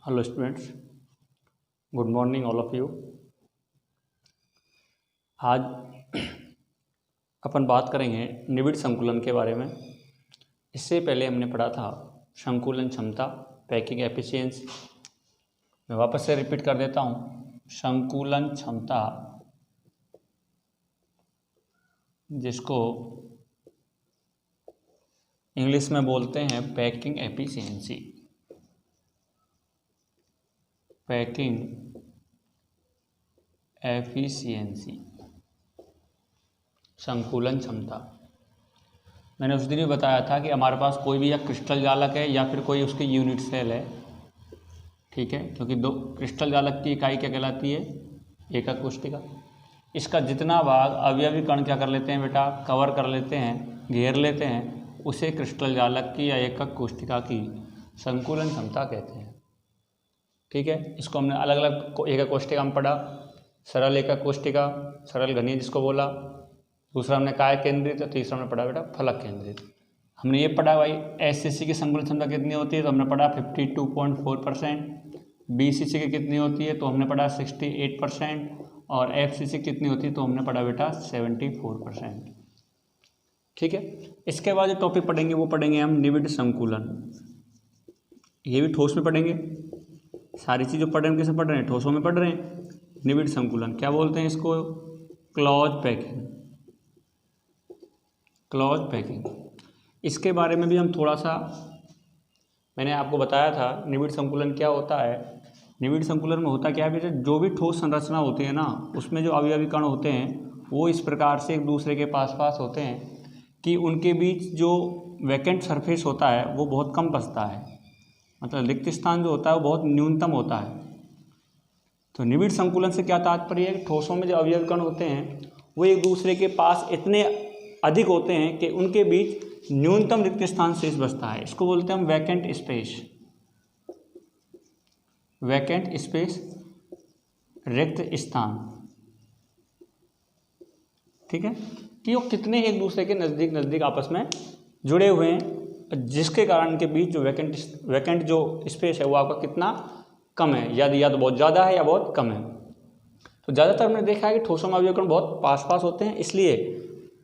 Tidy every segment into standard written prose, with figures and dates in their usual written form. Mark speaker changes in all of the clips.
Speaker 1: Hello students, good morning all of you. आज अपन बात करेंगे निबिड़ संकुलन के बारे में। इससे पहले हमने पढ़ा था संकुलन क्षमता, पैकिंग एफिशिएंसी। मैं वापस से रिपीट कर देता हूँ, संकुलन क्षमता, जिसको इंग्लिश में बोलते हैं पैकिंग एफिशिएंसी। पैकिंग एफिशिएंसी, संकुलन क्षमता। मैंने उस दिन भी बताया था कि हमारे पास कोई भी या क्रिस्टल जालक है या फिर कोई उसकी यूनिट सेल है, ठीक है, क्योंकि दो क्रिस्टल जालक की इकाई क्या कहलाती है, एकक कोशिका। इसका जितना भाग अवयवी कण क्या कर लेते हैं बेटा, कवर कर लेते हैं, घेर लेते हैं, उसे क्रिस्टल जालक की या एकक कोशिका की संकुलन क्षमता कहते हैं। ठीक है, इसको हमने अलग अलग एकक कोशिका में पढ़ा। सरल एकक कोशिका, सरल घनीय जिसको बोला, दूसरा हमने काय केंद्रित, और तीसरा हमने पढ़ा बेटा फलक केंद्रित। हमने ये पढ़ा भाई एससीसी की संकुलन क्षमता कितनी होती है, तो हमने पढ़ा 52.4%। बीसीसी की कितनी होती है, तो हमने पढ़ा 68%। और एफसीसी कितनी होती है, तो हमने पढ़ा बेटा 74%। ठीक है, इसके बाद जो टॉपिक पढ़ेंगे वो पढ़ेंगे हम निबिड़ संकुलन। ये भी ठोस में पढ़ेंगे। सारी चीज़ जो पढ़ रहे हैं किसे पढ़ रहे हैं, ठोसों में पढ़ रहे हैं। निबिड़ संकुलन क्या बोलते हैं इसको, क्लॉज पैकिंग। क्लॉज पैकिंग, इसके बारे में भी हम थोड़ा सा, मैंने आपको बताया था निबिड़ संकुलन क्या होता है। निबिड़ संकुलन में होता क्या है बेटा, जो भी ठोस संरचना होती है ना, उसमें जो अवयवी कण होते हैं वो इस प्रकार से एक दूसरे के पास पास होते हैं कि उनके बीच जो वैकेंट सरफेस होता है वो बहुत कम बचता है, मतलब रिक्त स्थान जो होता है वो बहुत न्यूनतम होता है। तो निबिड़ संकुलन से क्या तात्पर्य है, ठोसों में जो अवयवी कण होते हैं वो एक दूसरे के पास इतने अधिक होते हैं कि उनके बीच न्यूनतम रिक्त स्थान शेष बचता है। इसको बोलते हैं हम वैकेंट स्पेस। वैकेंट स्पेस, रिक्त स्थान। ठीक है, कि वो कितने एक दूसरे के नज़दीक नज़दीक आपस में जुड़े हुए हैं, जिसके कारण उनके बीच जो वैकेंट जो स्पेस है वो आपका कितना कम है, या तो बहुत ज़्यादा है या बहुत कम है। तो ज़्यादातर हमने देखा है कि ठोसों में अवयवी कण बहुत पास पास होते हैं, इसलिए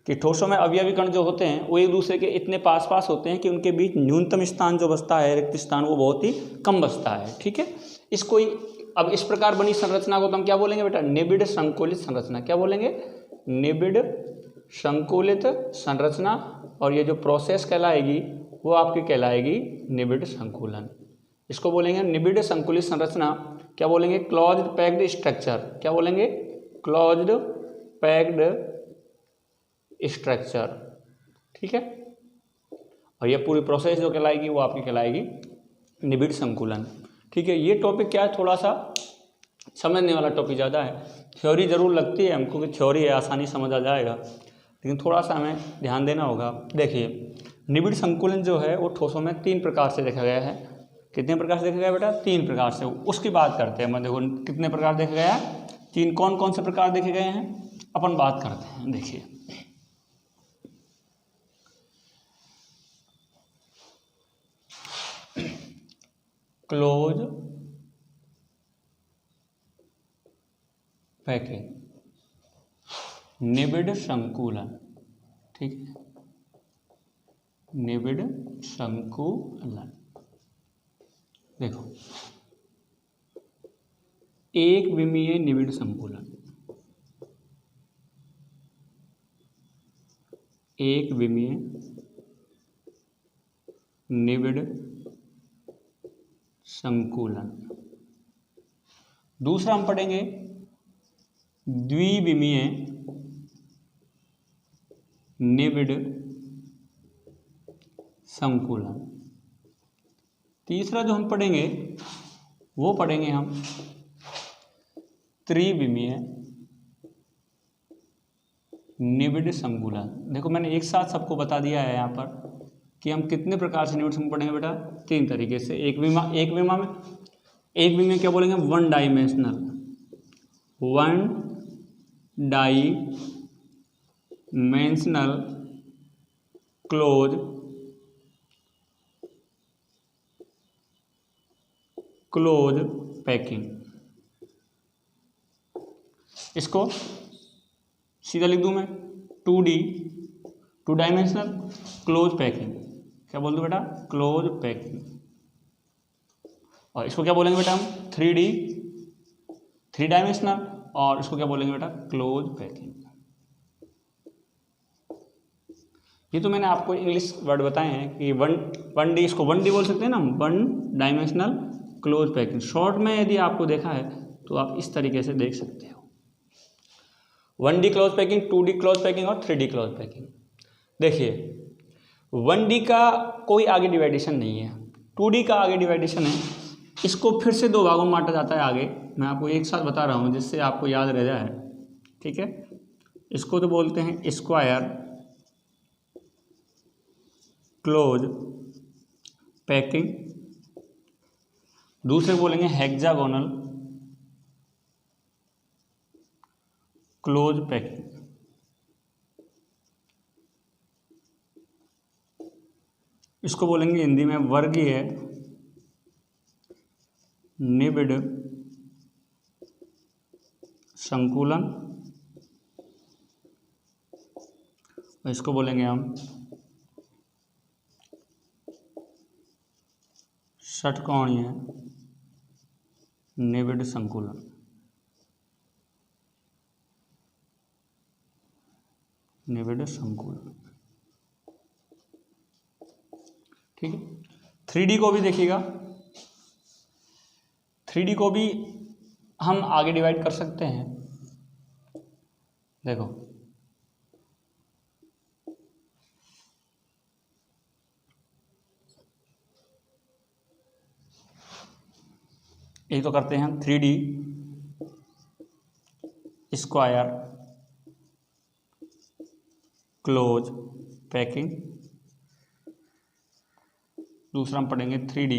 Speaker 1: कि ठोसों में अवयवी कण जो होते हैं वो एक दूसरे के इतने पास पास होते हैं कि उनके बीच न्यूनतम स्थान जो बचता है, रिक्त स्थान, वो बहुत ही कम बचता है। ठीक है, इसको अब इस प्रकार बनी संरचना को तो हम क्या बोलेंगे बेटा, निबिड़ संकुलित संरचना। क्या बोलेंगे, निबिड़ संकुलित संरचना। और ये जो प्रोसेस कहलाएगी वो आपकी कहलाएगी निबिड़ संकुलन। इसको बोलेंगे निबिड़ संकुलित संरचना। क्या बोलेंगे, क्लोज्ड पैक्ड स्ट्रक्चर। क्या बोलेंगे, क्लोज्ड पैक्ड स्ट्रक्चर। ठीक है, और ये पूरी प्रोसेस जो कहलाएगी वो आपकी कहलाएगी निबिड़ संकुलन। ठीक है, ये टॉपिक क्या है, थोड़ा सा समझने वाला टॉपिक ज़्यादा है। थ्योरी जरूर लगती है हमको कि थ्योरी है, आसानी समझ आ जाएगा, लेकिन थोड़ा सा हमें ध्यान देना होगा। देखिए, निबिड़ संकुलन जो है वो ठोसों में 3 प्रकार से देखा गया है। कितने प्रकार से देखा गया बेटा, 3 प्रकार से। उसकी बात करते हैं। मैं देखो कितने प्रकार देखा गया है, 3। कौन कौन से प्रकार देखे गए हैं अपन बात करते हैं। देखिए, क्लोज पैकिंग, निबिड़ संकुलन। ठीक है, निबिड़ संकुलन। देखो, एक विमीय निबिड़ संकुलन, एक विमीय निबिड़ संकुलन। दूसरा हम पढ़ेंगे द्विविमीय निबिड़ संकुलन। तीसरा जो हम पढ़ेंगे वो पढ़ेंगे हम त्रिविमीय निबिड़ संकुलन। देखो, मैंने एक साथ सबको बता दिया है यहाँ पर कि हम कितने प्रकार से निबिड़ संकुलन पढ़ेंगे बेटा, 3 तरीके से। एक विमा में क्या बोलेंगे, one dimensional close close packing. इसको सीधा लिख दूं मैं 2D, 2 डायमेंशनल क्लोज पैकिंग। क्या बोल दूं बेटा? Close packing. और इसको क्या बोलेंगे बेटा हम? 3D, 3 डायमेंशनल, और इसको क्या बोलेंगे बेटा? Close packing. ये तो मैंने आपको इंग्लिश वर्ड बताए हैं कि 1D, इसको 1D बोल सकते हैं ना, 1 डायमेंशनल क्लोज पैकिंग। शॉर्ट में यदि आपको देखा है तो आप इस तरीके से देख सकते हो, 1D close packing, 2D close packing और 3D क्लोज पैकिंग। देखिए 1D का कोई आगे डिवाइडेशन नहीं है, 2D का आगे डिवाइडेशन है। इसको फिर से 2 भागों में बांटा जाता है आगे, मैं आपको एक साथ बता रहा हूँ जिससे आपको याद रह जाए, ठीक है। इसको तो बोलते हैं स्क्वायर क्लोज पैकिंग, दूसरे बोलेंगे हेक्सागोनल क्लोज पैकिंग। इसको बोलेंगे हिंदी में वर्गीय निबिड़ संकुलन, और इसको बोलेंगे हम षटकोणीय निबिड़ संकुलन। निबिड़ संकुलन, ठीक है। 3D को भी देखिएगा, 3D को भी हम आगे डिवाइड कर सकते हैं। देखो एक तो करते हैं हम 3D स्क्वायर क्लोज पैकिंग, दूसरा हम पढ़ेंगे 3D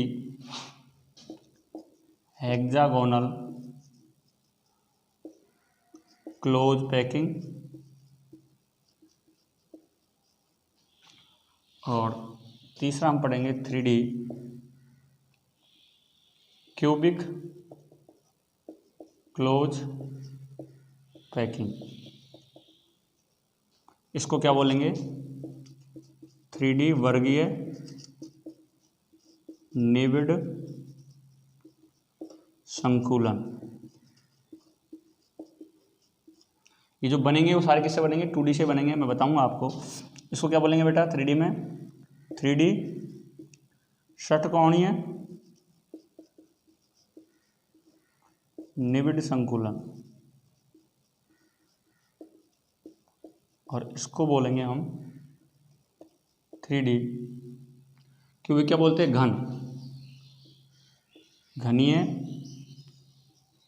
Speaker 1: हेक्सागोनल क्लोज पैकिंग, और तीसरा हम पढ़ेंगे 3D क्यूबिक क्लोज पैकिंग। इसको क्या बोलेंगे? 3D वर्गीय निबिड़ संकुलन। ये जो बनेंगे वो सारे किससे बनेंगे? 2D से बनेंगे, मैं बताऊंगा आपको। इसको क्या बोलेंगे बेटा? 3D में 3D षटकोणीय निबिड़ संकुलन, और इसको बोलेंगे हम 3D क्योंकि क्या बोलते हैं? घनीय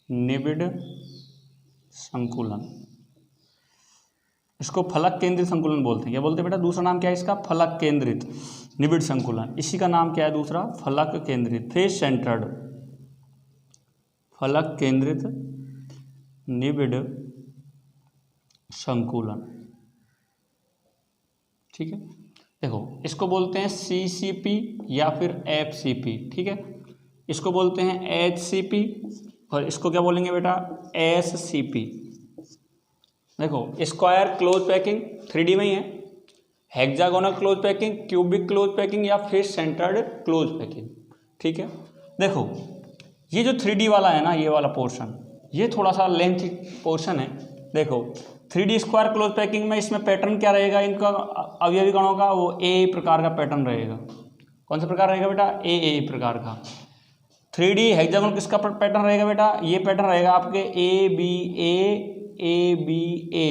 Speaker 1: निबिड़ संकुलन। इसको फलक केंद्रित संकुलन बोलते हैं। क्या बोलते हैं बेटा? दूसरा नाम क्या है इसका? फलक केंद्रित निबिड़ संकुलन। इसी का नाम क्या है दूसरा? फलक केंद्रित, फेस सेंटर्ड फलक केंद्रित निबिड़ संकुलन, ठीक है। देखो इसको बोलते हैं CCP या फिर FCP, ठीक है। इसको बोलते हैं HCP, और इसको क्या बोलेंगे बेटा? SCP। देखो स्क्वायर क्लोज पैकिंग 3D में ही है, hexagonal close packing, cubic close packing या फिर सेंटर्ड क्लोज पैकिंग, ठीक है। देखो ये जो 3D वाला है ना, ये वाला पोर्शन, ये थोड़ा सा लेंथी पोर्शन है। देखो 3D स्क्वायर क्लोज पैकिंग में इसमें पैटर्न क्या रहेगा इनका अवयवी कणों का? वो ए प्रकार का पैटर्न रहेगा। कौन सा प्रकार रहेगा बेटा? ए प्रकार का। 3D हेक्सागोनल किसका पैटर्न रहेगा बेटा? ये पैटर्न रहेगा आपके ABA।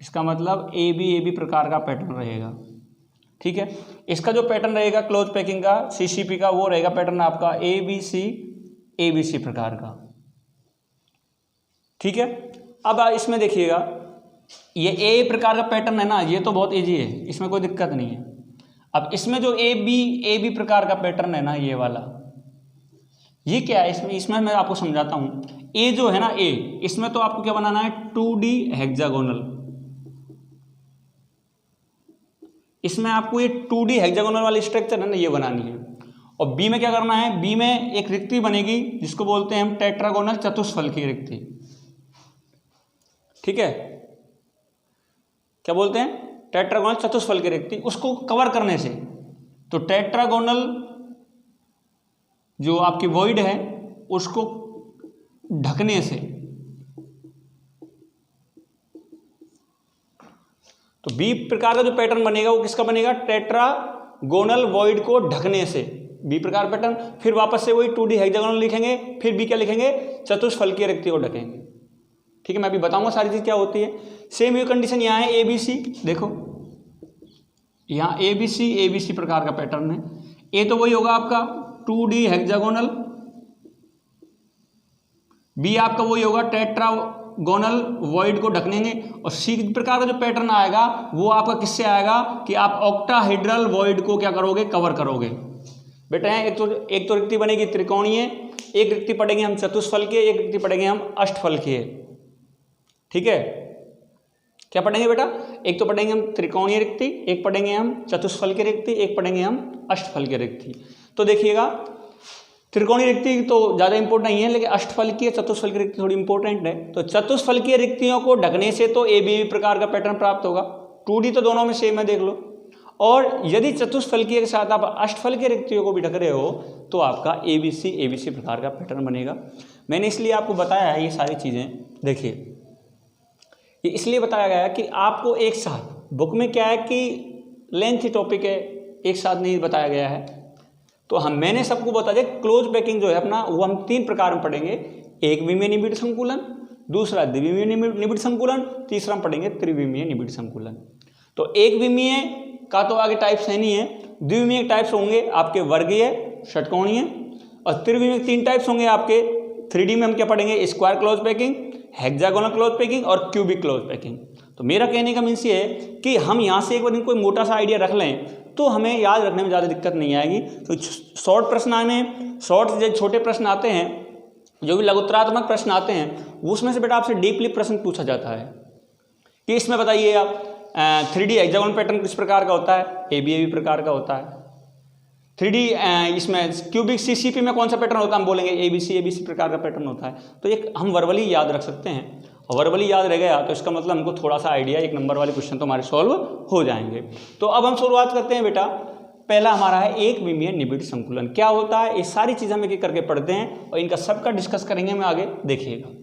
Speaker 1: इसका मतलब AB प्रकार का पैटर्न रहेगा, ठीक है। इसका जो पैटर्न रहेगा क्लोज पैकिंग का CCP का, वो रहेगा पैटर्न आपका ABC प्रकार का, ठीक है। अब इसमें देखिएगा ये A प्रकार का पैटर्न है ना, ये तो बहुत इजी है, इसमें कोई दिक्कत नहीं है। अब इसमें जो AB प्रकार का पैटर्न है ना, ये वाला, ये क्या है? इसमें मैं आपको समझाता हूं। ए जो है ना, ए, इसमें तो आपको क्या बनाना है? 2D hexagonal. इसमें आपको ये 2D हेक्सागोनल वाली स्ट्रक्चर है ना, ये बनानी है। और बी में क्या करना है, बी में एक रिक्ति बनेगी जिसको बोलते हैं हम टेट्रागोनल चतुष्फलकीय रिक्ति। ठीक है, क्या बोलते हैं, टेट्रागोनल चतुष्फलकीय रिक्ति। उसको कवर करने से, तो टेट्रागोनल जो आपकी वॉइड है उसको ढकने से, तो बी प्रकार का जो पैटर्न बनेगा वो किसका बनेगा, टेट्रागोनल वॉइड को ढकने से, बी प्रकार पैटर्न। फिर वापस से वही 2D हेक्सागोनल लिखेंगे, फिर बी क्या लिखेंगे, चतुष्फलकीय रिक्ति को ढकेंगे। ठीक है, मैं अभी बताऊंगा सारी चीज क्या होती है। सेम ये कंडीशन यहाँ है ABC, देखो यहाँ ABC प्रकार का पैटर्न है। ए तो वही होगा आपका 2D हेक्सागोनल, बी आपका वही होगा टेट्रागोनल वॉइड को ढकनेंगे, और सी प्रकार का जो पैटर्न आएगा वो आपका किससे आएगा कि आप ऑक्टाहेड्रल वॉइड को क्या करोगे, कवर करोगे। बेटा एक तो रिक्ति बनेगी त्रिकोणीय, एक रिक्ति पढ़ेंगे हम चतुष्फलकीय, एक रिक्ति पढ़ेंगे हम अष्टफलकीय। ठीक है, क्या पढ़ेंगे बेटा, एक तो पढ़ेंगे हम त्रिकोणीय रिक्ति, एक पढ़ेंगे हम चतुष्फलकीय रिक्ति, एक पढ़ेंगे हम अष्टफलकीय रिक्ति। तो देखिएगा त्रिकोणीय रिक्ति तो ज़्यादा इंपॉर्टेंट नहीं है, लेकिन अष्टफलकीय चतुष्फलकीय रिक्ति थोड़ी इंपॉर्टेंट है। तो चतुष्फलकीय रिक्तियों को ढकने से तो ABB प्रकार का पैटर्न प्राप्त होगा। 2D तो दोनों में सेम है, देख लो। और यदि चतुष्फलकीय के साथ आप अष्टफलकीय रिक्तियों को भी ढक रहे हो तो आपका ABC प्रकार का पैटर्न बनेगा। मैंने इसलिए आपको बताया है ये सारी चीज़ें। देखिए ये इसलिए बताया गया है कि आपको एक साथ, बुक में क्या है कि लेंथी टॉपिक है, एक साथ नहीं बताया गया है, तो मैंने सबको बता दिया। क्लोज पैकिंग जो है अपना वो हम 3 प्रकार में पढ़ेंगे, एक विमीय निबिड़ संकुलन, दूसरा द्विविमीय निबिड़ संकुलन, तीसरा हम पढ़ेंगे त्रिविमीय निबिड़ संकुलन। तो एक विमीय का तो आगे टाइप्स है नहीं है, द्विविमीय टाइप्स होंगे आपके वर्गीय, षटकोणीय, और त्रिविमीय 3 टाइप्स होंगे आपके। 3D में हम क्या पढ़ेंगे, square close packing, hexagonal close packing और क्यूबिक क्लोज पैकिंग। तो मेरा कहने का मीन्स ये है कि हम यहाँ से एक बार कोई मोटा सा आइडिया रख लें तो हमें याद रखने में ज़्यादा दिक्कत नहीं आएगी। तो शॉर्ट प्रश्न आने, जो छोटे प्रश्न आते हैं, जो भी लघुत्तरात्मक प्रश्न आते हैं, उसमें से बेटा आपसे डीपली प्रश्न पूछा जाता है कि इसमें बताइए आप 3D हेक्सागोनल पैटर्न किस प्रकार का होता है, ABAB प्रकार का होता है। 3D इसमें क्यूबिक CCP में कौन सा पैटर्न होता है, हम बोलेंगे ABC प्रकार का पैटर्न होता है। तो एक हम वर्बली याद रख सकते हैं, और वर्बली याद रह गया तो इसका मतलब हमको थोड़ा सा आइडिया, 1 नंबर वाले क्वेश्चन तो हमारे सॉल्व हो जाएंगे। तो अब हम शुरुआत करते हैं बेटा। पहला हमारा है एक विमीय निबिड़ संकुलन। क्या होता है, ये सारी चीज़ हम एक एक करके पढ़ते हैं और इनका सबका डिस्कस करेंगे मैं आगे, देखिएगा।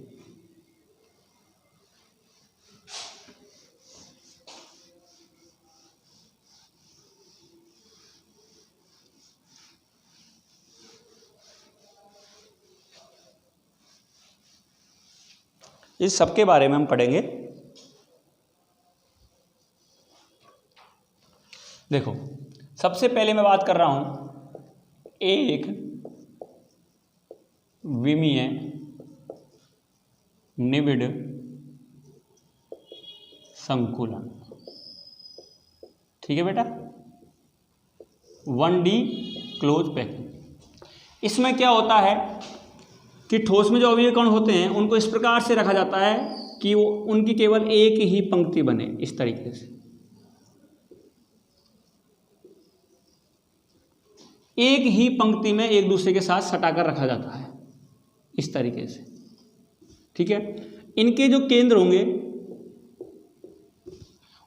Speaker 1: इस सबके बारे में हम पढ़ेंगे। देखो सबसे पहले मैं बात कर रहा हूं एक विमीय निबिड़ संकुलन। ठीक है बेटा, 1D क्लोज पैकिंग। इसमें क्या होता है कि ठोस में जो अवयवीय कण होते हैं उनको इस प्रकार से रखा जाता है कि वो उनकी केवल एक ही पंक्ति बने, इस तरीके से एक ही पंक्ति में एक दूसरे के साथ सटाकर रखा जाता है, इस तरीके से। ठीक है, इनके जो केंद्र होंगे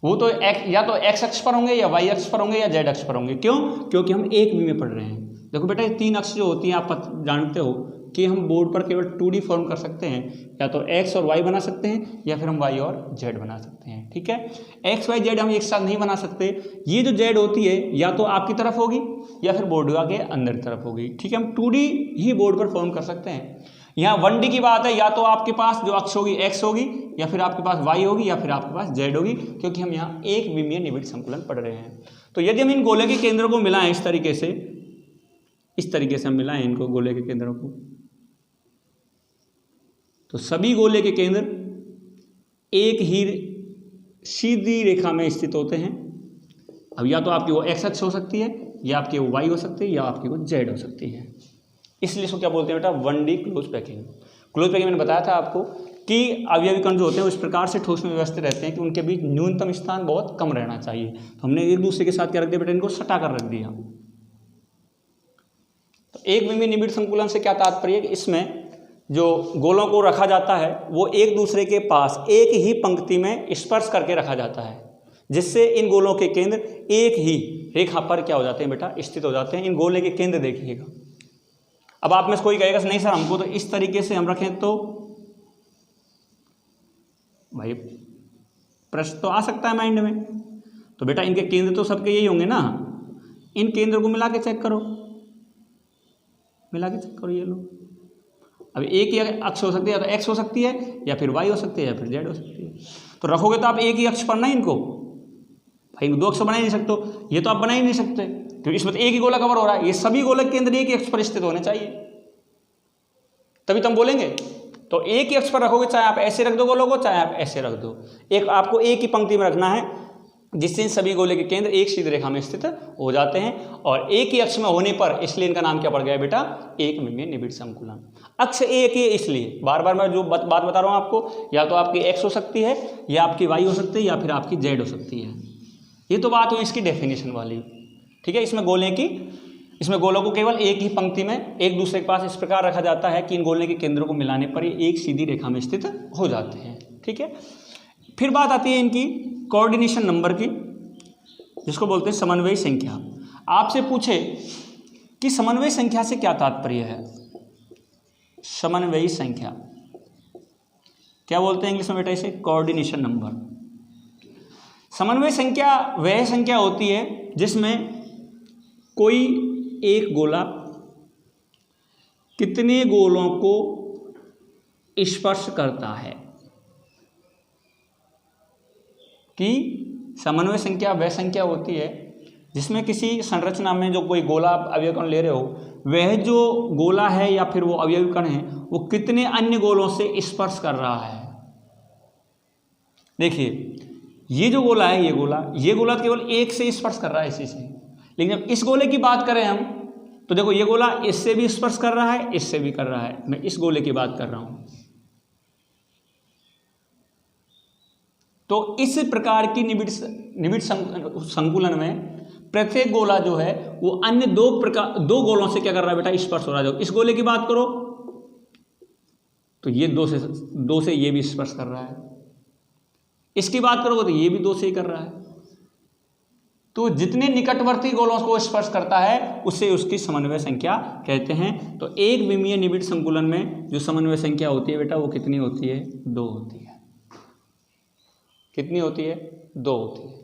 Speaker 1: वो तो या तो एक्स अक्ष पर होंगे या वाई अक्ष पर होंगे या जेड अक्ष पर होंगे। क्यों? क्योंकि हम एक वी में पढ़ रहे हैं। देखो बेटा ये 3 अक्ष जो होती हैं आप जानते हो कि हम बोर्ड पर केवल 2D फॉर्म कर सकते हैं, या तो एक्स और वाई बना सकते हैं या फिर हम वाई और जेड बना सकते हैं। ठीक है, एक्स वाई जेड हम एक साथ नहीं बना सकते। ये जो जेड होती है या तो आपकी तरफ होगी या फिर बोर्ड के अंदर की तरफ होगी। ठीक है, हम 2D ही बोर्ड पर फॉर्म कर सकते हैं। यहाँ 1D की बात है, या तो आपके पास जो अक्ष होगी एक्स होगी या फिर आपके पास वाई होगी या फिर आपके पास जेड होगी, क्योंकि हम यहाँ एक विमीय निबिड़ संकुलन पढ़ रहे हैं। तो यदि हम इन गोले के केंद्रों को मिलाएं इस तरीके से हम मिलाएं इनको गोले के केंद्रों को, तो सभी गोले के केंद्र एक ही सीधी रेखा में स्थित होते हैं। अब या तो आपकी वो एक्स अक्ष हो सकती है या आपकी वो वाई हो सकती है या आपकी वो जेड हो सकती है। इसलिए इसको क्या बोलते हैं बेटा, 1D close packing. Close packing मैंने बताया था आपको कि अवयवी कण जो होते हैं वो इस प्रकार से ठोस में व्यवस्थित रहते हैं कि उनके बीच न्यूनतम स्थान बहुत कम रहना चाहिए। तो हमने एक दूसरे के साथ क्या रख दिया बेटा, इनको सटा कर रख दिया। एक विमीय निबिड़ संकुलन से क्या तात्पर्य है? इसमें जो गोलों को रखा जाता है वो एक दूसरे के पास एक ही पंक्ति में स्पर्श करके रखा जाता है, जिससे इन गोलों के केंद्र एक ही रेखा पर क्या हो जाते हैं बेटा, स्थित हो जाते हैं। इन गोले के केंद्र देखिएगा। अब आप में से कोई कहेगा नहीं सर हमको तो इस तरीके से हम रखें, तो भाई प्रश्न तो आ सकता है माइंड में। तो बेटा इनके केंद्र तो सबके यही होंगे ना, इन केंद्र को मिला के चेक करो, मिला के चेक करो। ये लो, अब एक ही अक्ष हो सकती है, या तो एक्स हो सकती है, या फिर वाई हो सकती है, या फिर जेड हो सकती है। तो रखोगे तो आप एक ही अक्ष पर ना इनको, भाई दो अक्ष बना ही नहीं सकते, ये तो आप बना ही नहीं सकते क्योंकि इसमें तो एक ही गोला कवर हो रहा है। ये सभी गोलक केंद्र एक ही अक्ष पर स्थित होने चाहिए, तभी तो हम बोलेंगे। तो एक ही अक्ष पर रखोगे, चाहे आप ऐसे रख दो गोलों को, चाहे आप ऐसे रख दो, एक आपको एक ही पंक्ति में रखना है, जिससे इन सभी गोले के केंद्र एक सीधी रेखा में स्थित हो जाते हैं और एक ही अक्ष में होने पर, इसलिए इनका नाम क्या पड़ गया बेटा, एक विमीय निबिड़ संकुलन। अक्ष एक ही, इसलिए बार बार मैं जो बात बता रहा हूँ आपको, या तो आपकी एक्स हो सकती है, या आपकी वाई हो सकती है, या फिर आपकी जेड हो सकती है। ये तो बात हुई इसकी डेफिनेशन वाली, ठीक है। इसमें गोलों को केवल एक ही पंक्ति में एक दूसरे के पास इस प्रकार रखा जाता है कि इन गोले के केंद्रों को मिलाने पर ये एक सीधी रेखा में स्थित हो जाते हैं, ठीक है। फिर बात आती है इनकी कोऑर्डिनेशन नंबर की, जिसको बोलते हैं समन्वय संख्या। आपसे पूछे कि समन्वय संख्या से क्या तात्पर्य है, समन्वय संख्या क्या बोलते हैं इंग्लिश में बेटा इसे, कोऑर्डिनेशन नंबर। समन्वय संख्या वह संख्या होती है जिसमें कोई एक गोला कितने गोलों को स्पर्श करता है, कि समन्वय संख्या वह संख्या होती है जिसमें किसी संरचना में जो कोई गोला अवयव कण ले रहे हो, वह जो गोला है या फिर वो अवयव कण है वो कितने अन्य गोलों से स्पर्श कर रहा है। देखिए ये जो गोला है, ये गोला केवल एक से स्पर्श कर रहा है इसी से, लेकिन जब इस गोले की बात करें हम, तो देखो ये गोला इससे भी स्पर्श कर रहा है, इससे भी कर रहा है। मैं इस गोले की बात कर रहा हूं। तो इस प्रकार की निबिड़ संकुलन में प्रत्येक गोला जो है वो अन्य दो गोलों से क्या कर रहा है बेटा, स्पर्श हो रहा है। इस गोले की बात करो तो ये दो से ये भी स्पर्श कर रहा है, इसकी बात करोगे तो ये भी दो से ही कर रहा है। तो जितने निकटवर्ती गोलों को स्पर्श करता है उससे उसकी समन्वय संख्या कहते हैं। तो एक विमीय निबिड़ संकुलन में जो समन्वय संख्या होती है बेटा वो कितनी होती है, 2 होती है। कितनी होती है, 2 होती है।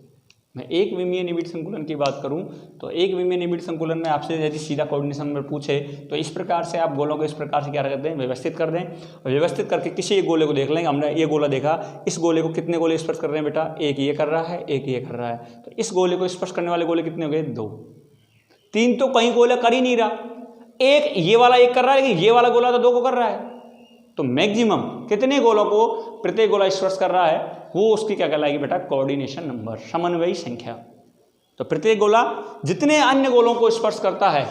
Speaker 1: मैं एक विमीय निबिड़ संकुलन की बात करूं तो एक विमीय निबिड़ संकुलन में आपसे यदि सीधा कोऑर्डिनेशन नंबर पूछे तो इस प्रकार से आप गोलों को इस प्रकार से क्या करते हैं, व्यवस्थित कर दें, और व्यवस्थित करके किसी एक गोले को देख लेंगे। हमने ये गोला देखा, इस गोले को कितने गोले स्पर्श कर रहे हैं बेटा, एक ये कर रहा है, एक ये कर रहा है। तो इस गोले को स्पर्श करने वाले गोले कितने हो गए, 2। 3 तो कहीं गोला कर ही नहीं रहा, एक ये वाला एक कर रहा है, लेकिन ये वाला गोला तो 2 को कर रहा है। तो मैक्सिमम कितने गोलों को प्रत्येक गोला स्पर्श कर रहा है वो उसकी क्या कहलाएगी बेटा, कोऑर्डिनेशन नंबर, समन्वय संख्या। तो प्रत्येक गोला जितने अन्य गोलों को स्पर्श करता है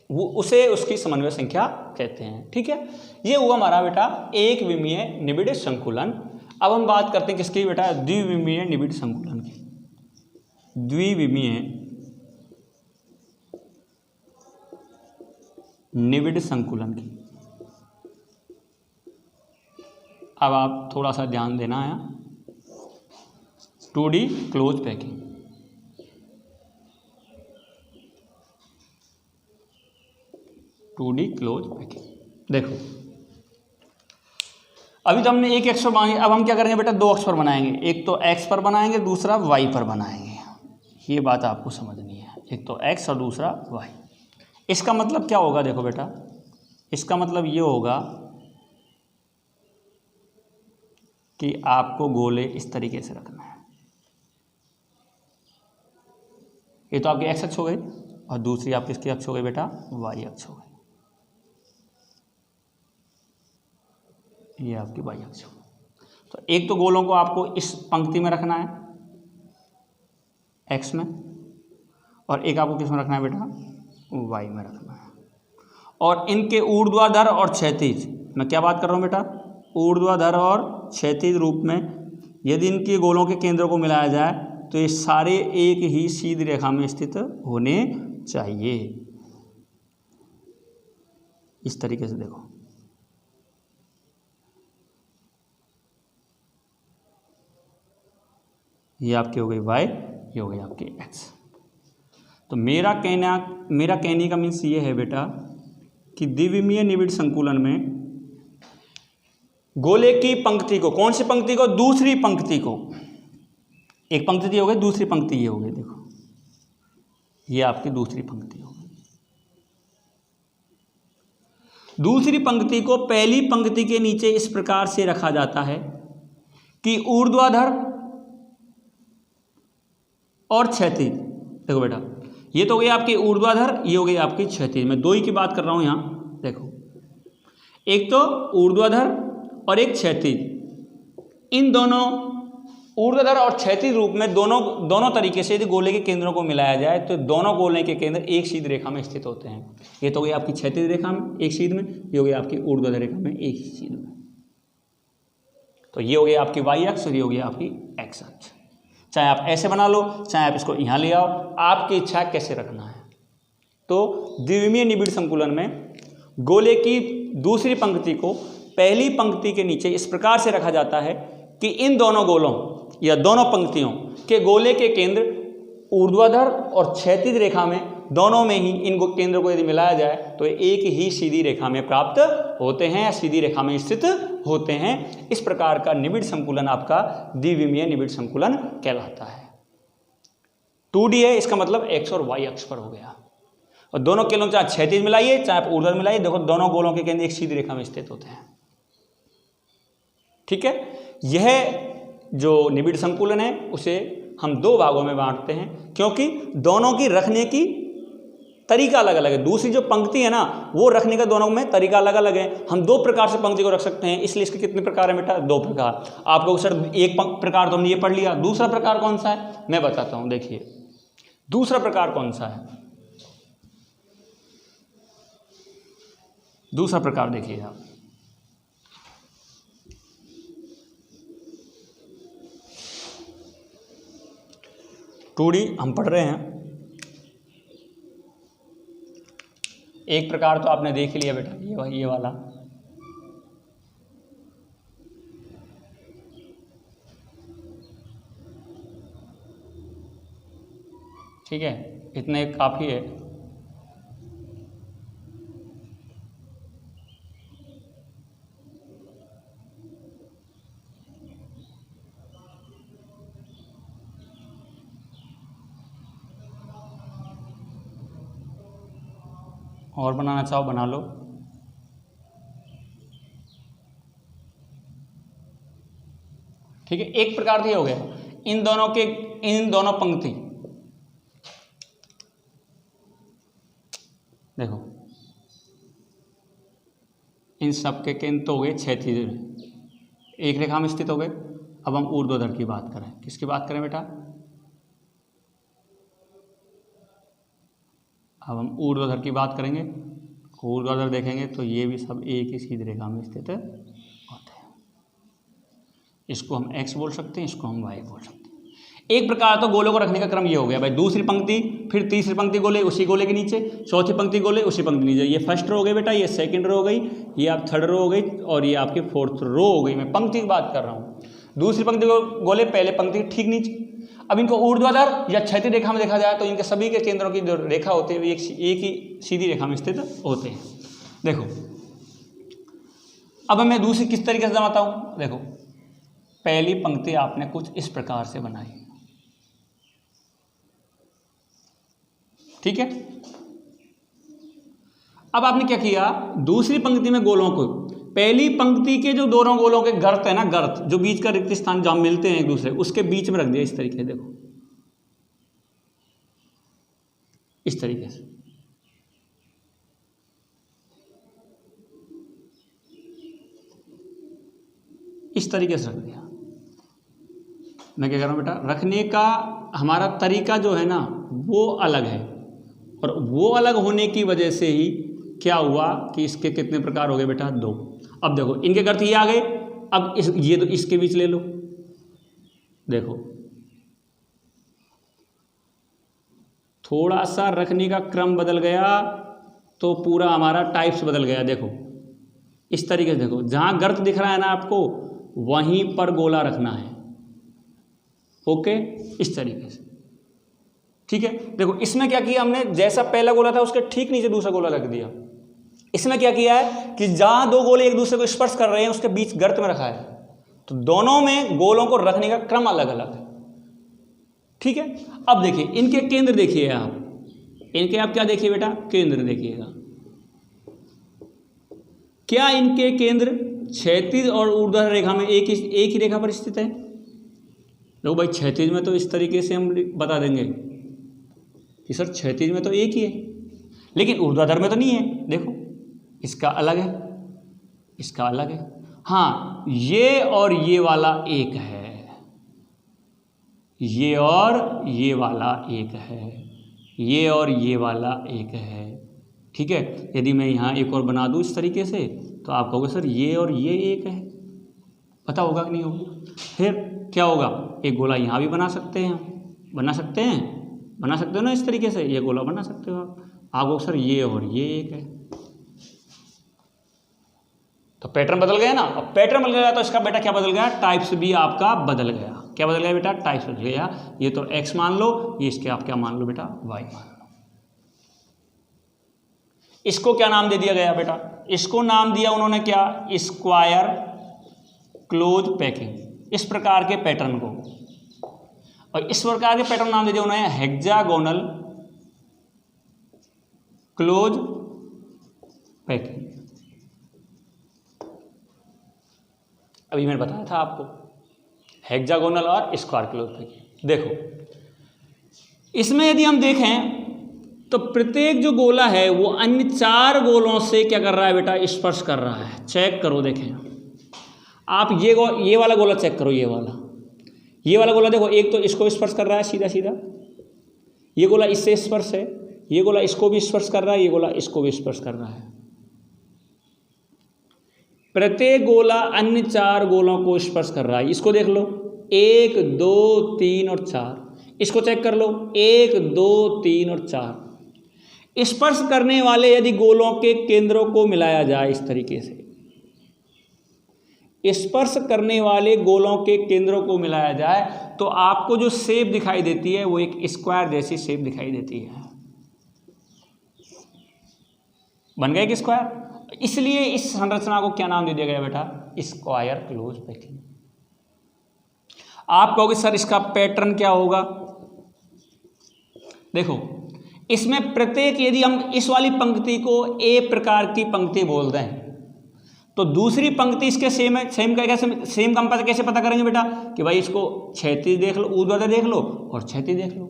Speaker 1: वो उसे उसकी समन्वय संख्या कहते हैं, ठीक है। ये हुआ हमारा बेटा एक विमीय निबिड़ संकुलन। अब हम बात करते हैं किसकी बेटा, द्विविमीय निबिड़ संकुलन की। द्विविमीय निबिड़ संकुलन की अब आप थोड़ा सा ध्यान देना है। 2D क्लोज पैकिंग, देखो अभी तो हमने एक अक्ष पर बनाएंगे, अब हम क्या करेंगे बेटा, 2 अक्ष पर बनाएंगे। एक तो एक्स पर बनाएंगे, दूसरा वाई पर बनाएंगे। ये बात आपको समझनी है, एक तो एक्स और दूसरा वाई। इसका मतलब क्या होगा, देखो बेटा, इसका मतलब ये होगा कि आपको गोले इस तरीके से रखना है। ये तो आपकी एक्स अक्ष हो गई और दूसरी आपकी किसकी अक्ष हो गई बेटा, वाई अक्ष हो गई। ये आपकी वाई अक्ष हो गई। तो एक तो गोलों को आपको इस पंक्ति में रखना है एक्स में, और एक आपको किस में रखना है बेटा, वाई में रखना है। और इनके ऊर्ध्वाधर और क्षैतिज, मैं क्या बात कर रहा हूँ बेटा, ऊर्ध्वाधर और क्षैतिज रूप में यदि इनके गोलों के केंद्रों को मिलाया जाए तो ये सारे एक ही सीधी रेखा में स्थित होने चाहिए। इस तरीके से देखो, ये आपकी हो गई y, ये हो गई आपकी x। तो मेरा कहने का मीन्स ये है बेटा कि द्विविमीय निबिड़ संकुलन में गोले की पंक्ति को, कौन सी पंक्ति को, दूसरी पंक्ति को, एक पंक्ति हो गई, दूसरी पंक्ति ये हो गई, देखो ये आपकी दूसरी पंक्ति हो गई। दूसरी पंक्ति को पहली पंक्ति के नीचे इस प्रकार से रखा जाता है कि ऊर्ध्वाधर और क्षैतिज, देखो बेटा ये तो हो गई आपकी ऊर्ध्वाधर, ये हो गई आपकी क्षैतिज। मैं दो ही की बात कर रहा हूं यहां, देखो एक तो ऊर्ध्वाधर और एक क्षैतिज। इन दोनों ऊर्ध्वाधर और क्षैतिज रूप में दोनों तरीके से यदि गोले के केंद्रों को मिलाया जाए तो दोनों गोले के केंद्र एक सीधी रेखा में स्थित होते हैं। ये तो हो गई आपकी क्षैतिज रेखा में एक सीध में, ये हो गई आपकी ऊर्ध्वाधर रेखा में एक ही सीध में। तो ये हो गई आपकी y अक्ष और ये हो गई आपकी x अक्ष। चाहे आप ऐसे बना लो, चाहे आप इसको यहाँ ले आओ, आपकी इच्छा कैसे रखना है। तो द्विविमीय निबिड़ संकुलन में गोले की दूसरी पंक्ति को पहली पंक्ति के नीचे इस प्रकार से रखा जाता है कि इन दोनों गोलों या दोनों पंक्तियों के गोले के केंद्र ऊर्ध्वाधर और क्षैतिज रेखा में, दोनों में ही इन केंद्रों को यदि मिलाया जाए तो एक ही सीधी रेखा में प्राप्त होते हैं या सीधी रेखा में स्थित होते हैं। इस प्रकार का निबिड़ संकुलन आपका द्विविमीय निबिड़ संकुलन कहलाता है। 2D है, इसका मतलब x और y अक्ष पर हो गया, और दोनों केंद्रों चाहे क्षैतिज मिलाइए चाहे आप ऊर्ध्वाधर मिलाइए, देखो दोनों गोलों के केंद्र एक सीधी रेखा में स्थित होते हैं। ठीक है, यह जो निबिड़ संकुलन है उसे हम दो भागों में बांटते हैं, क्योंकि दोनों की रखने की तरीका अलग अलग है। दूसरी जो पंक्ति है ना, वो रखने का दोनों में तरीका अलग अलग है। हम दो प्रकार से पंक्ति को रख सकते हैं, इसलिए इसके कितने प्रकार है बेटा, दो प्रकार। आपको सर एक प्रकार तो हमने ये पढ़ लिया, दूसरा प्रकार कौन सा है मैं बताता हूं। देखिए दूसरा प्रकार कौन सा है, दूसरा प्रकार देखिए आप, टूडी हम पढ़ रहे हैं। एक प्रकार तो आपने देख लिया बेटा, ये वाला, ठीक है, इतने काफ़ी है। और बनाना चाहो बना लो। ठीक है, एक प्रकार तो ये हो गया, इन दोनों पंक्ति, देखो इन सब के केंद्र तो हो गए क्षैतिज एक रेखा में स्थित हो गए। अब हम ऊर्ध्वाधर की बात करें, किसकी बात करें बेटा, अब हम ऊर्ध्वाधर की बात करेंगे। ऊर्ध्वाधर देखेंगे तो ये भी सब एक ही सीधी रेखा में स्थित होते हैं। इसको हम x बोल सकते हैं, इसको हम y बोल सकते हैं। एक प्रकार तो गोलों को रखने का क्रम ये हो गया भाई, दूसरी पंक्ति, फिर तीसरी पंक्ति गोले उसी गोले के नीचे, चौथी पंक्ति गोले उसी पंक्ति नीचे। ये फर्स्ट रो हो गई बेटा, ये सेकंड रो हो गई, ये आप थर्ड रो हो गई, और ये आपकी फोर्थ रो हो गई। मैं पंक्ति की बात कर रहा हूँ। दूसरी पंक्ति गोले पहले पंक्ति ठीक नीचे। अब इनको ऊर्ध्वाधर या क्षैतिज रेखा में देखा जाए तो इनके सभी के केंद्रों की जो रेखा होती है एक ही सीधी रेखा में स्थित होते हैं। देखो अब मैं दूसरी किस तरीके से जमाता हूं। देखो पहली पंक्ति आपने कुछ इस प्रकार से बनाई, ठीक है। अब आपने क्या किया, दूसरी पंक्ति में गोलों को पहली पंक्ति के जो दोनों गोलों के गर्त है ना, गर्त जो बीच का रिक्त स्थान जहां मिलते हैं एक दूसरे, उसके बीच में रख दिया इस तरीके से। देखो इस तरीके से, इस तरीके से रख दिया। मैं क्या कर रहा हूं बेटा, रखने का हमारा तरीका जो है ना वो अलग है, और वो अलग होने की वजह से ही क्या हुआ कि इसके कितने प्रकार हो गए बेटा, दो। अब देखो इनके गर्त ये आ गए, अब ये तो इसके बीच ले लो। देखो थोड़ा सा रखने का क्रम बदल गया, तो पूरा हमारा टाइप्स बदल गया। देखो इस तरीके से, देखो जहाँ गर्त दिख रहा है ना आपको, वहीं पर गोला रखना है। ओके, इस तरीके से, ठीक है। देखो इसमें क्या किया हमने, जैसा पहला गोला था उसके ठीक नीचे दूसरा गोला रख दिया। इसमें क्या किया है कि जहां दो गोले एक दूसरे को स्पर्श कर रहे हैं उसके बीच गर्त में रखा है, तो दोनों में गोलों को रखने का क्रम अलग अलग है, ठीक है। अब देखिए इनके केंद्र देखिए आप, इनके आप क्या देखिए बेटा, केंद्र देखिएगा। क्या इनके केंद्र क्षैतिज और ऊर्ध्वाधर रेखा में एक ही रेखा पर स्थित है? देखो भाई क्षैतिज में तो इस तरीके से हम बता देंगे कि सर क्षैतिज में तो एक ही है, लेकिन ऊर्ध्वाधर में तो नहीं है। देखो इसका अलग है, इसका अलग है। हाँ, ये और ये वाला एक है, ये और ये वाला एक है, ये और ये वाला एक है, ठीक है। यदि मैं यहाँ एक और बना दूँ इस तरीके से, तो आप कहोगे सर ये और ये एक है, पता होगा कि नहीं होगा। फिर क्या होगा, एक गोला यहाँ भी बना सकते हैं, बना सकते हो ना इस तरीके से, ये गोला बना सकते हो आप कहोगे सर ये और ये एक है। तो पैटर्न बदल गया ना। अब पैटर्न बदल गया तो इसका बेटा क्या बदल गया, टाइप्स भी आपका बदल गया। क्या बदल गया बेटा, टाइप्स बदल गया। ये तो x मान लो, ये इसके आप क्या मान लो बेटा, y मान लो। इसको क्या नाम दे दिया गया बेटा, इसको नाम दिया उन्होंने क्या, स्क्वायर क्लोज पैकिंग, इस प्रकार के पैटर्न को। और इस प्रकार के पैटर्न नाम दे दिया उन्होंने हेक्सागोनल क्लोज पैकिंग। अभी मैंने बताया था आपको हेक्सागोनल और स्क्वायर क्लोज पैकिंग। देखो इसमें यदि हम देखें तो प्रत्येक जो गोला है वो अन्य 4 गोलों से क्या कर रहा है बेटा, स्पर्श कर रहा है। चेक करो, देखें आप ये वाला गोला चेक करो, ये वाला गोला देखो, एक तो इसको स्पर्श कर रहा है सीधा सीधा, ये गोला इससे स्पर्श है, ये गोला इसको भी स्पर्श कर रहा है, ये गोला इसको भी स्पर्श कर रहा है। प्रत्येक गोला अन्य 4 गोलों को स्पर्श कर रहा है। इसको देख लो, 1 2 3 और 4, इसको चेक कर लो, 1 2 3 और 4। स्पर्श करने वाले यदि गोलों के केंद्रों को मिलाया जाए इस तरीके से, स्पर्श करने वाले गोलों के केंद्रों को मिलाया जाए तो आपको जो शेप दिखाई देती है वो एक स्क्वायर जैसी शेप दिखाई देती है। बन गया कि स्क्वायर। इसलिए इस संरचना को क्या नाम दे दिया गया बेटा, स्क्वायर क्लोज पैकिंग। आप कहोगे सर इसका पैटर्न क्या होगा, देखो इसमें प्रत्येक, यदि हम इस वाली पंक्ति को ए प्रकार की पंक्ति बोल दें तो दूसरी पंक्ति इसके सेम है। सेम का हम कैसे पता करेंगे बेटा, कि भाई इसको क्षैतिज देख लो, ऊर्ध्वाधर देख लो और क्षैतिज देख लो।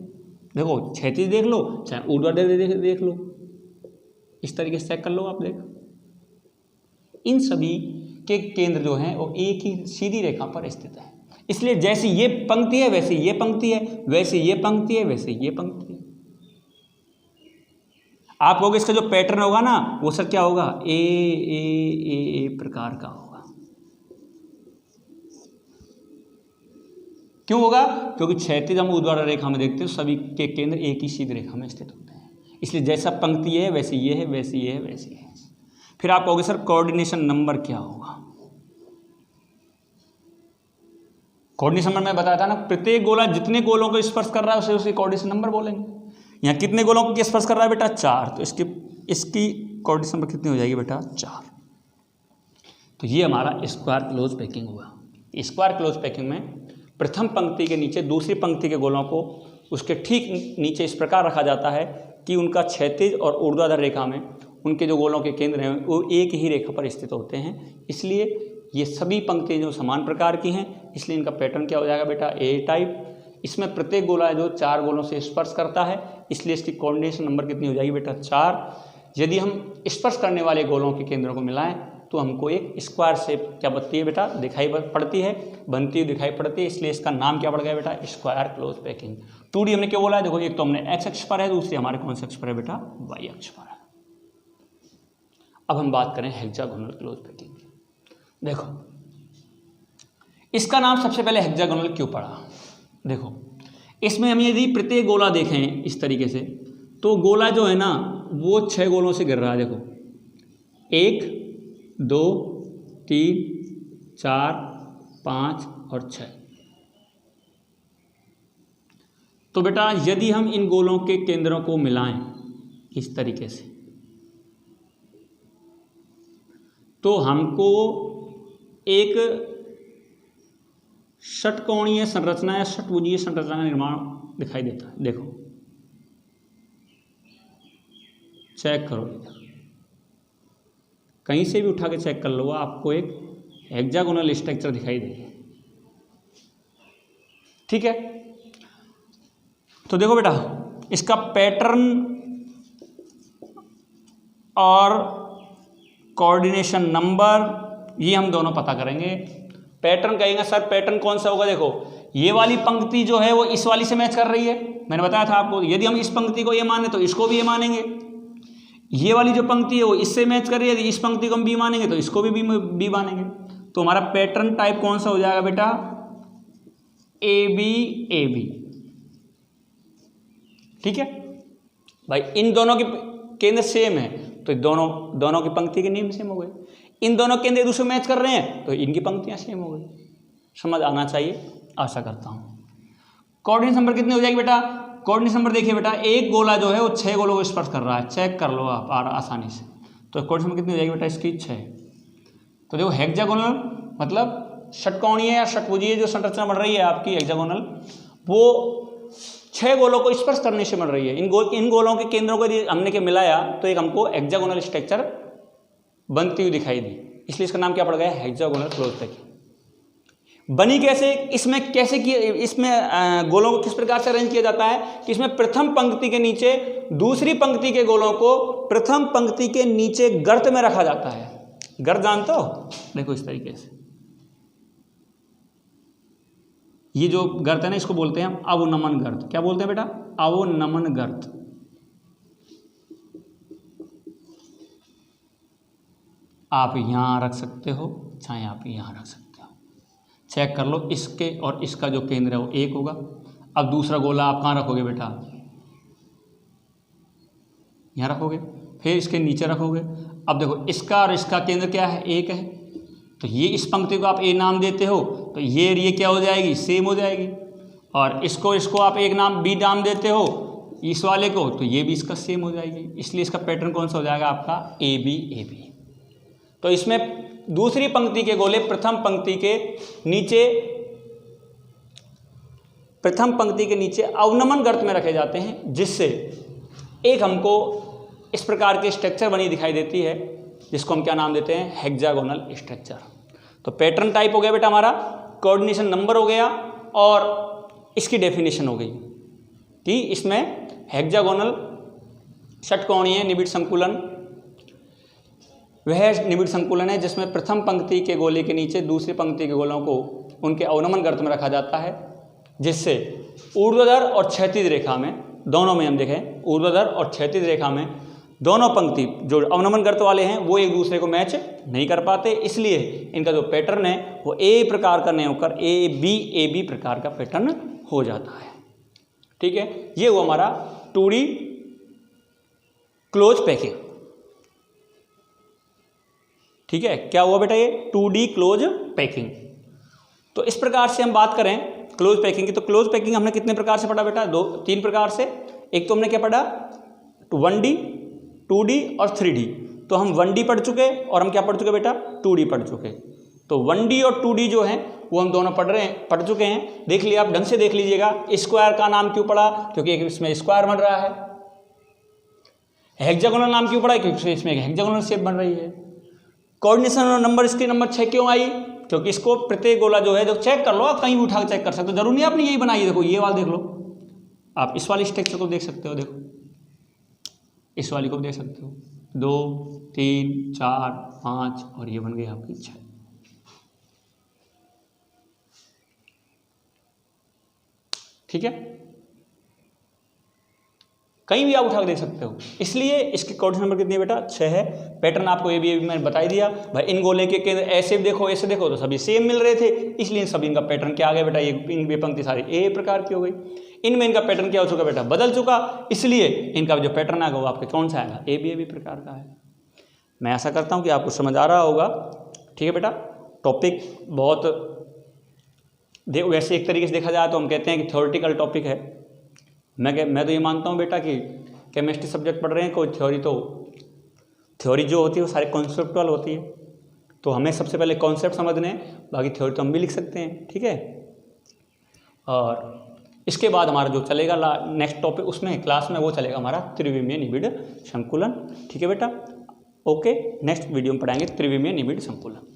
Speaker 1: देखो क्षैतिज देख लो चाहे ऊर्ध्वाधर देख लो, इस तरीके से चेक कर लो आप। देख इन सभी के केंद्र जो हैं वो एक ही सीधी रेखा पर स्थित है। इसलिए जैसी ये पंक्ति है वैसे ये पंक्ति है, वैसे ये पंक्ति है वैसे ये पंक्ति है। आप कहोगे इसका जो पैटर्न होगा ना वो सर क्या होगा, ए प्रकार का होगा। क्यों होगा, क्योंकि क्षैतिज हम ऊर्ध्वाधर रेखा में देखते हैं सभी के केंद्र एक ही सीधी रेखा में स्थित होते हैं। इसलिए जैसा पंक्ति है वैसे ये है, वैसे ये है, वैसे ये है। फिर आप कहोगे सर कोऑर्डिनेशन नंबर क्या होगा। कोऑर्डिनेशन नंबर मैं बताया था ना, प्रत्येक गोला जितने गोलों को स्पर्श कर रहा है उसे उसके कोऑर्डिनेशन नंबर बोलेंगे। यहाँ कितने गोलों को स्पर्श कर रहा है बेटा, 4, तो इसकी कोऑर्डिनेशन नंबर कितनी हो जाएगी बेटा, 4। तो ये हमारा स्क्वायर क्लोज पैकिंग हुआ। स्क्वायर क्लोज पैकिंग में प्रथम पंक्ति के नीचे दूसरी पंक्ति के गोलों को उसके ठीक नीचे इस प्रकार रखा जाता है कि उनका क्षैतिज और ऊर्ध्वाधर रेखा में उनके जो गोलों के केंद्र हैं वो एक ही रेखा पर स्थित होते हैं। इसलिए ये सभी पंक्तियाँ जो समान प्रकार की हैं, इसलिए इनका पैटर्न क्या हो जाएगा बेटा, ए टाइप। इसमें प्रत्येक गोला जो 4 गोलों से स्पर्श करता है, इसलिए इसकी कोऑर्डिनेशन नंबर कितनी हो जाएगी बेटा, 4। यदि हम स्पर्श करने वाले गोलों के केंद्रों को मिलाएं तो हमको एक स्क्वायर शेप क्या बनती है बेटा, दिखाई पड़ती है, बनती हुई दिखाई पड़ती है। इसलिए इसका नाम क्या पड़ गया बेटा, स्क्वायर क्लोज पैकिंग। 2D हमने क्यों बोला है, देखो एक तो हमने एक्स अक्ष पर है, दूसरी हमारे कौन से अक्ष पर है बेटा, वाई अक्ष पर है। अब हम बात करें हेक्सागोनल क्लोज पैकिंग। देखो इसका नाम सबसे पहले हेक्सागोनल क्यों पड़ा, देखो इसमें हम यदि प्रत्येक गोला देखें इस तरीके से तो गोला जो है ना वो 6 गोलों से गिर रहा है। देखो 1 2 3 4 5 और 6। तो बेटा यदि हम इन गोलों के केंद्रों को मिलाएं इस तरीके से, तो हमको एक षटकोणीय संरचना या षटभुजीय संरचना का निर्माण दिखाई देता है। देखो चेक करो, कहीं से भी उठा के चेक कर लो, आपको एक हेक्सागोनल स्ट्रक्चर दिखाई देगी। ठीक है, तो देखो बेटा इसका पैटर्न और कोऑर्डिनेशन नंबर ये हम दोनों पता करेंगे। पैटर्न कहेंगे सर पैटर्न कौन सा होगा, देखो ये वाली पंक्ति जो है वो इस वाली से मैच कर रही है, मैंने बताया था आपको। यदि हम इस पंक्ति को ये माने तो इसको भी ये मानेंगे। ये वाली जो पंक्ति है वो इससे मैच कर रही है, यदि इस पंक्ति को हम बी मानेंगे तो इसको भी बी मानेंगे। तो हमारा पैटर्न टाइप कौन सा हो जाएगा बेटा, ए बी ए बी। ठीक है भाई, इन दोनों के केंद्र सेम है तो दोनों की पंक्ति के नियम सेम हो गए। इन दोनों केंद्र एक दूसरे मैच कर रहे हैं तो इनकी पंक्तियां सेम हो गई। समझ आना चाहिए, आशा करता हूं। कोऑर्डिनेशन नंबर कितनी हो जाएगी बेटा, कोऑर्डिनेशन नंबर देखिए बेटा, एक गोला जो है वो 6 गोलों को स्पर्श कर रहा है, चेक कर लो आप आसानी से। तो कोऑर्डिनेशन नंबर कितनी हो जाएगी बेटा इसकी 6। तो देखो हेक्सागोनल मतलब षटकोणीय या षटभुजीय जो संरचना बन रही है आपकी हेक्सागोनल, वो 6 गोलों को स्पर्श करने से बन रही है। इन गोलों के केंद्रों को यदि हमने के मिलाया तो एक हमको हेक्सागोनल स्ट्रक्चर बनती हुई दिखाई दी, इसलिए इसका नाम क्या पड़ गया, हेक्सागोनल क्लोज पैकिंग। बनी कैसे, इसमें कैसे किए, इसमें गोलों को किस प्रकार से अरेंज किया जाता है कि इसमें प्रथम पंक्ति के नीचे दूसरी पंक्ति के गोलों को प्रथम पंक्ति के नीचे गर्त में रखा जाता है। गर्त जानते हो, देखो इस तरीके से, ये जो गर्त है ना इसको बोलते हैं हम अवनमन गर्त। क्या बोलते हैं बेटा, अवनमन गर्त। आप यहां रख सकते हो, चाहे आप यहां रख सकते हो। चेक कर लो, इसके और इसका जो केंद्र है वो एक होगा। अब दूसरा गोला आप कहां रखोगे बेटा, यहां रखोगे, फिर इसके नीचे रखोगे। अब देखो इसका और इसका केंद्र क्या है, एक है, तो ये इस पंक्ति को आप ए नाम देते हो तो ये क्या हो जाएगी, सेम हो जाएगी। और इसको आप एक नाम बी नाम देते हो इस वाले को, तो ये भी इसका सेम हो जाएगी। इसलिए इसका पैटर्न कौन सा हो जाएगा आपका, ए बी ए बी। तो इसमें दूसरी पंक्ति के गोले प्रथम पंक्ति के नीचे अवनमन गर्त में रखे जाते हैं, जिससे एक हमको इस प्रकार के स्ट्रक्चर बनी दिखाई देती है, जिसको हम क्या नाम देते हैं, हेक्सागोनल स्ट्रक्चर। तो पैटर्न टाइप हो गया बेटा हमारा, कोऑर्डिनेशन नंबर हो गया, और इसकी डेफिनेशन हो गई कि इसमें हेक्सागोनल षटकोणीय निबिड़ संकुलन वह निबिड़ संकुलन है जिसमें प्रथम पंक्ति के गोले के नीचे दूसरी पंक्ति के गोलों को उनके अवनमन गर्त में रखा जाता है, जिससे ऊर्ध्वाधर और क्षैतिज रेखा में, दोनों में हम देखें ऊर्ध्वाधर और क्षैतिज रेखा में दोनों पंक्ति जो अवनमन गर्त वाले हैं वो एक दूसरे को मैच नहीं कर पाते, इसलिए इनका जो पैटर्न है वो ए प्रकार का नहीं होकर ए बी प्रकार का पैटर्न हो जाता है। ठीक है, ये हुआ हमारा 2D क्लोज पैकिंग। ठीक है, क्या हुआ बेटा ये 2D क्लोज पैकिंग। तो इस प्रकार से हम बात करें क्लोज पैकिंग की, तो क्लोज पैकिंग हमने कितने प्रकार से पढ़ा बेटा, 3 प्रकार से। एक तो हमने क्या पढ़ा, 1D 2D और 3D। तो हम 1D पढ़ चुके और हम क्या पढ़ चुके बेटा, 2D पढ़ चुके। तो 1D और 2D जो है वो हम दोनों पढ़ चुके हैं। देख लिया, आप ढंग से देख लीजिएगा। स्क्वायर का नाम क्यों पड़ा, क्योंकि इसमें स्क्वायर बन रहा है। हेक्सागोनल नाम क्यों पड़ा, क्योंकि इसमें एक हेक्सागोनल शेप बन रही है। कोऑर्डिनेशन और नंबर, इसकी नंबर 6 क्यों आई, क्योंकि इसको प्रत्येक गोला जो है, जो चेक कर लो, आप कहीं भी उठा के चेक कर सकते हो, जरूरी नहीं आपने यही बनाई है। देखो ये वाला देख लो, आप इस वाली स्ट्रक्चर को देख सकते हो, देखो इस वाली को देख सकते हो, 2 3 4 5 और ये बन गई आपकी 6। ठीक है, कहीं भी आप उठा के देख सकते हो। इसलिए इसकी कोऑर्डिनेट नंबर कितनी है बेटा, 6 है। पैटर्न आपको ये भी मैंने बता ही दिया भाई, इन गोले के ऐसे देखो तो सभी सेम मिल रहे थे, इसलिए सभी इनका पैटर्न क्या आ गया बेटा, ये इन पंक्ति सारी ए प्रकार की हो गई। इनमें इनका पैटर्न क्या हो चुका बेटा, बदल चुका, इसलिए इनका जो पैटर्न आएगा वो आपके कौन सा आएगा, ए बी प्रकार का है। मैं ऐसा करता हूँ कि आपको समझ आ रहा होगा। ठीक है बेटा, टॉपिक बहुत वैसे एक तरीके से देखा जाए तो हम कहते हैं कि थ्योरेटिकल टॉपिक है। मैं तो ये मानता हूँ बेटा कि केमिस्ट्री सब्जेक्ट पढ़ रहे हैं, कोई थ्योरी जो होती है वो सारी कॉन्सेप्टुअल होती है, तो हमें सबसे पहले कॉन्सेप्ट समझने हैं, बाकी थ्योरी तो हम भी लिख सकते हैं। ठीक है, और इसके बाद हमारा जो चलेगा नेक्स्ट टॉपिक उसमें क्लास में वो चलेगा हमारा त्रिविमीय निबिड़ संकुलन। ठीक है बेटा, ओके, नेक्स्ट वीडियो में पढ़ाएंगे त्रिविमीय निबिड़ संकुलन।